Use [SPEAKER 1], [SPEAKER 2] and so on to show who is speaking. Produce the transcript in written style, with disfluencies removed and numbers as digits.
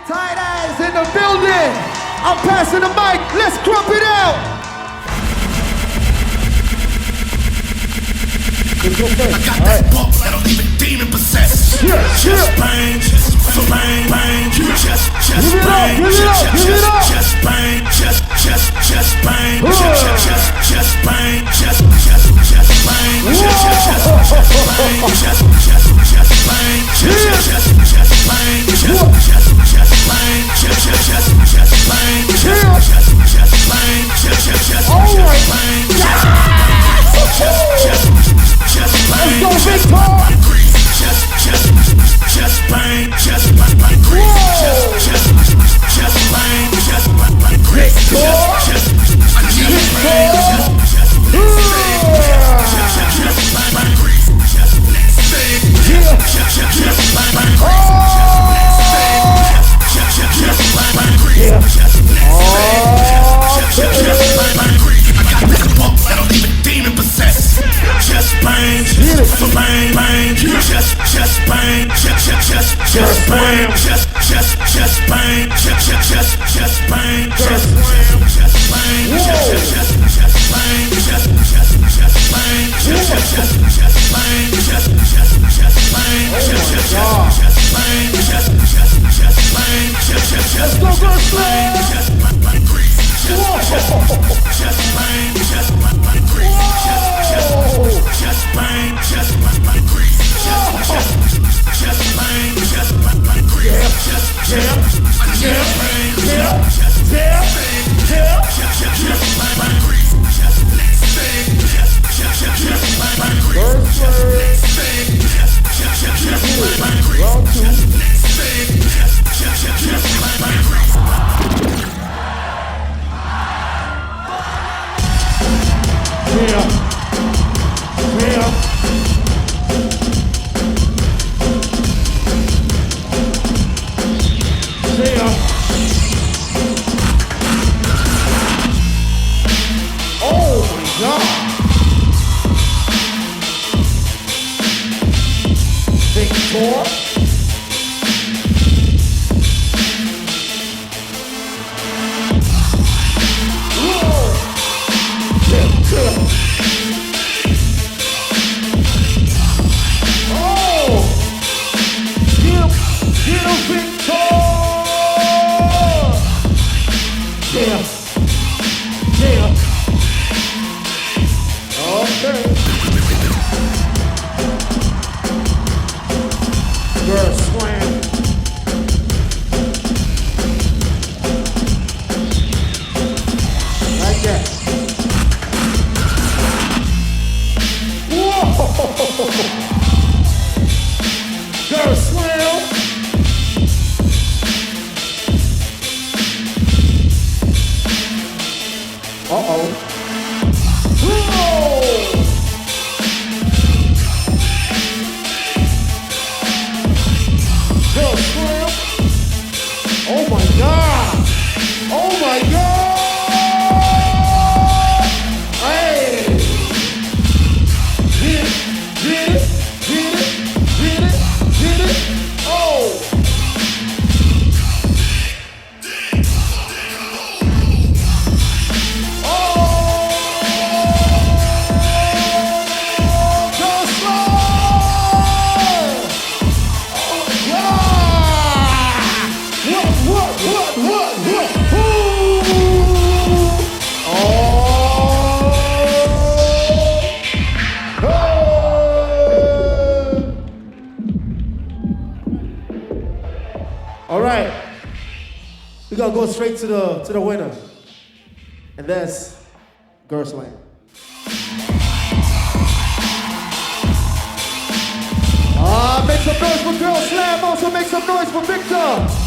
[SPEAKER 1] Tight eyes in the building. I'm passing the mic. Let's crump it out.
[SPEAKER 2] I got that bump that'll leave a demon possessed. Chest bang, chest bang, bang, chest bang, chest bang, chest bang, chest bang, chest bang, chest bang, let's go, Victor! Chest bang, chest bang, chest bang, chest bang,
[SPEAKER 1] We're gonna go straight to the winner, and that's Girl Slam. Make some noise for Girl Slam. Also make some noise for Victor.